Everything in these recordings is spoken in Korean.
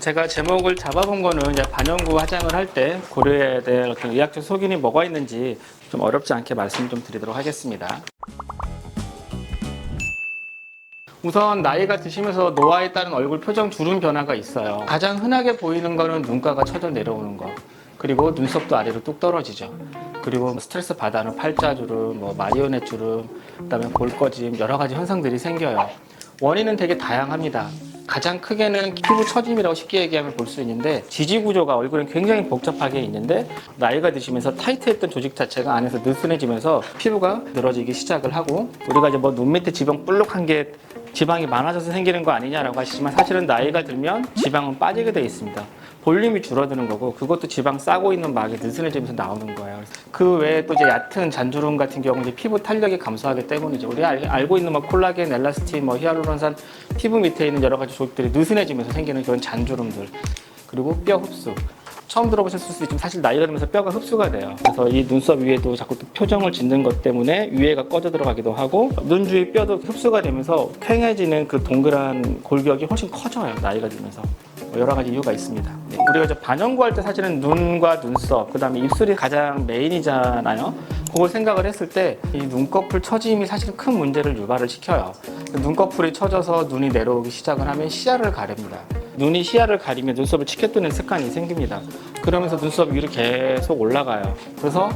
제가 제목을 잡아본 거는 이제 반영구 화장을 할 때 고려해야 될 어떤 의학적 소견이 뭐가 있는지 좀 어렵지 않게 말씀 좀 드리도록 하겠습니다. 우선 나이가 드시면서 노화에 따른 얼굴 표정 주름 변화가 있어요. 가장 흔하게 보이는 거는 눈가가 처져 내려오는 거, 그리고 눈썹도 아래로 뚝 떨어지죠. 그리고 스트레스 받아는 팔자주름, 마리오넷 주름, 그다음에 볼거짐, 여러 가지 현상들이 생겨요. 원인은 되게 다양합니다. 가장 크게는 피부 처짐이라고 쉽게 얘기하면 볼 수 있는데, 지지 구조가 얼굴에 굉장히 복잡하게 있는데 나이가 드시면서 타이트했던 조직 자체가 안에서 느슨해지면서 피부가 늘어지기 시작을 하고, 우리가 이제 눈 밑에 지방 볼록한 게 지방이 많아져서 생기는 거 아니냐라고 하시지만, 사실은 나이가 들면 지방은 빠지게 돼 있습니다. 볼륨이 줄어드는 거고, 그것도 지방 싸고 있는 막이 느슨해지면서 나오는 거예요. 그 외에 또 이제 얕은 잔주름 같은 경우는 이제 피부 탄력이 감소하기 때문이죠. 우리가 알고 있는 콜라겐, 엘라스틴, 히알루론산, 피부 밑에 있는 여러 가지 조직들이 느슨해지면서 생기는 그런 잔주름들, 그리고 뼈 흡수. 처음 들어보셨을 수도 있지만 사실 나이가 들면서 뼈가 흡수가 돼요. 그래서 이 눈썹 위에도 자꾸 또 표정을 짓는 것 때문에 위에가 꺼져 들어가기도 하고, 눈 주위 뼈도 흡수가 되면서 팽해지는 그 동그란 골격이 훨씬 커져요, 나이가 들면서. 여러 가지 이유가 있습니다. 우리가 이제 반영구 할 때 사실은 눈과 눈썹, 그 다음에 입술이 가장 메인이잖아요. 그걸 생각을 했을 때 이 눈꺼풀 처짐이 사실은 큰 문제를 유발을 시켜요. 눈꺼풀이 처져서 눈이 내려오기 시작을 하면 시야를 가립니다. 눈이 시야를 가리면 눈썹을 치켜뜨는 습관이 생깁니다. 그러면서 눈썹 위로 계속 올라가요. 그래서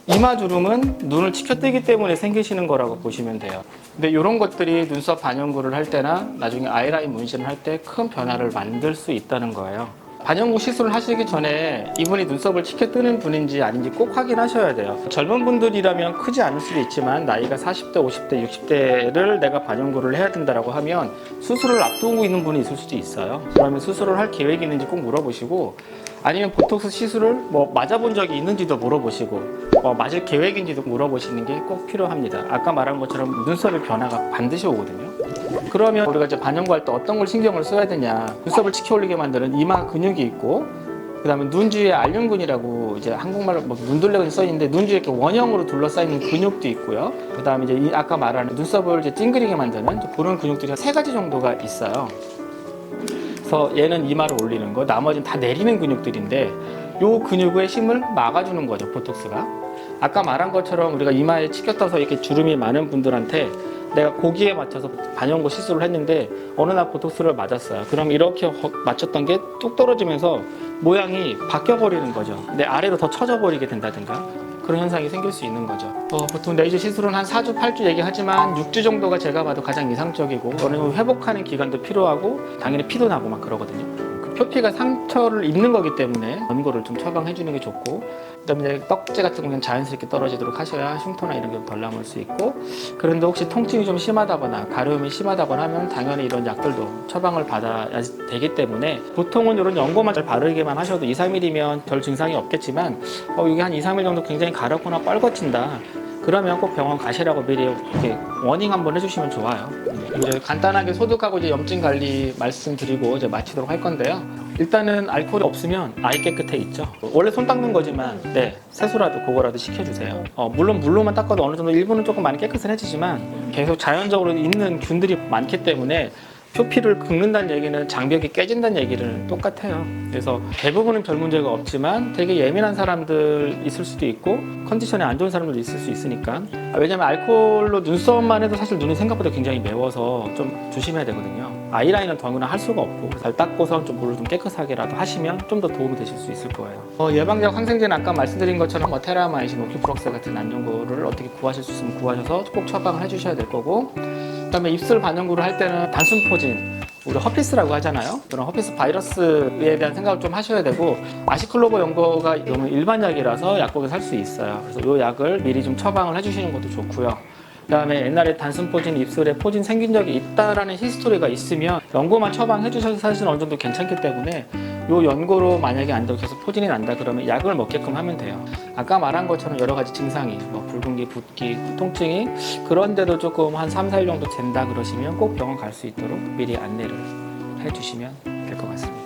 이마주름은 눈을 치켜뜨기 때문에 생기시는 거라고 보시면 돼요. 근데 이런 것들이 눈썹 반영구를 할 때나 나중에 아이라인 문신을 할 때 큰 변화를 만들 수 있다는 거예요. 반영구 시술을 하시기 전에 이분이 눈썹을 치켜뜨는 분인지 아닌지 꼭 확인하셔야 돼요. 젊은 분들이라면 크지 않을 수도 있지만 나이가 40대, 50대, 60대를 내가 반영구를 해야 된다고 하면 수술을 앞두고 있는 분이 있을 수도 있어요. 그러면 수술을 할 계획이 있는지 꼭 물어보시고, 아니면 보톡스 시술을 맞아본 적이 있는지도 물어보시고, 맞을 계획인지도 물어보시는 게 꼭 필요합니다. 아까 말한 것처럼 눈썹의 변화가 반드시 오거든요. 그러면 우리가 이제 반영구 할 때 어떤 걸 신경을 써야 되냐? 눈썹을 치켜 올리게 만드는 이마 근육이 있고, 그 다음에 눈 주위에 알륜근이라고 이제 한국말로 눈둘레근이 써 있는데, 눈 주위에 이렇게 원형으로 둘러싸이는 근육도 있고요. 그 다음에 이제 아까 말하는 눈썹을 이제 찡그리게 만드는 보는 근육들이 3가지 정도가 있어요. 그래서 얘는 이마를 올리는 거, 나머지는 다 내리는 근육들인데, 요 근육의 힘을 막아주는 거죠, 보톡스가. 아까 말한 것처럼 우리가 이마에 치켜떠서 이렇게 주름이 많은 분들한테 내가 거기에 맞춰서 반영구 시술을 했는데 어느 날 보톡스를 맞았어요. 그럼 이렇게 맞췄던 게 뚝 떨어지면서 모양이 바뀌어버리는 거죠. 내 아래로 더 처져버리게 된다든가 그런 현상이 생길 수 있는 거죠. 보통 레이저 시술은 한 4주, 8주 얘기하지만 6주 정도가 제가 봐도 가장 이상적이고, 어느 정도 회복하는 기간도 필요하고 당연히 피도 나고 막 그러거든요. 그 표피가 상처를 입는 거기 때문에 연고를 좀 처방해 주는 게 좋고, 그다음에 떡제 같은 경우는 자연스럽게 떨어지도록 하셔야 흉터나 이런 게 덜 남을 수 있고, 그런데 혹시 통증이 좀 심하다거나 가려움이 심하다거나 하면 당연히 이런 약들도 처방을 받아야 되기 때문에, 보통은 이런 연고만 잘 바르기만 하셔도 2, 3일이면 별 증상이 없겠지만, 이게 한 2, 3일 정도 굉장히 가렵거나 뻘겋진다, 그러면 꼭 병원 가시라고 미리 이렇게 워닝 한번 해주시면 좋아요. 이제 간단하게 소독하고 이제 염증 관리 말씀드리고 이제 마치도록 할 건데요. 일단은 알코올이 없으면 아이 깨끗해 있죠. 원래 손 닦는 거지만 세수라도 그거라도 시켜주세요. 물론 물로만 닦아도 어느 정도 일부는 조금 많이 깨끗해지지만 계속 자연적으로 있는 균들이 많기 때문에 표피를 긁는다는 얘기는 장벽이 깨진다는 얘기를 똑같아요. 그래서 대부분은 별 문제가 없지만 되게 예민한 사람들 있을 수도 있고 컨디션이 안 좋은 사람들도 있을 수 있으니까. 왜냐면 알코올로 눈썹만 해도 사실 눈이 생각보다 굉장히 매워서 좀 조심해야 되거든요. 아이라인은 더구나 할 수가 없고, 잘 닦고서 좀 물을 좀 깨끗하게라도 하시면 좀 더 도움이 되실 수 있을 거예요. 예방적 항생제는 아까 말씀드린 것처럼 테라마이신, 오키프록스 같은 안전구를 어떻게 구하실 수 있으면 구하셔서 꼭 처방을 해주셔야 될 거고, 그다음에 입술 반영구를 할 때는 단순포진, 우리 허피스라고 하잖아요. 그런 허피스 바이러스에 대한 생각을 좀 하셔야 되고, 아시클로버 연고가 너무 일반 약이라서 약국에서 살 수 있어요. 그래서 이 약을 미리 좀 처방을 해주시는 것도 좋고요. 그다음에 옛날에 단순포진, 입술에 포진 생긴 적이 있다라는 히스토리가 있으면 연고만 처방해 주셔서 사실 어느 정도 괜찮기 때문에, 요 연고로 만약에 안 되고 계속 포진이 난다 그러면 약을 먹게끔 하면 돼요. 아까 말한 것처럼 여러 가지 증상이 붉은기, 붓기, 통증이 그런데도 조금 한 3, 4일 정도 된다 그러시면 꼭 병원 갈 수 있도록 미리 안내를 해주시면 될 것 같습니다.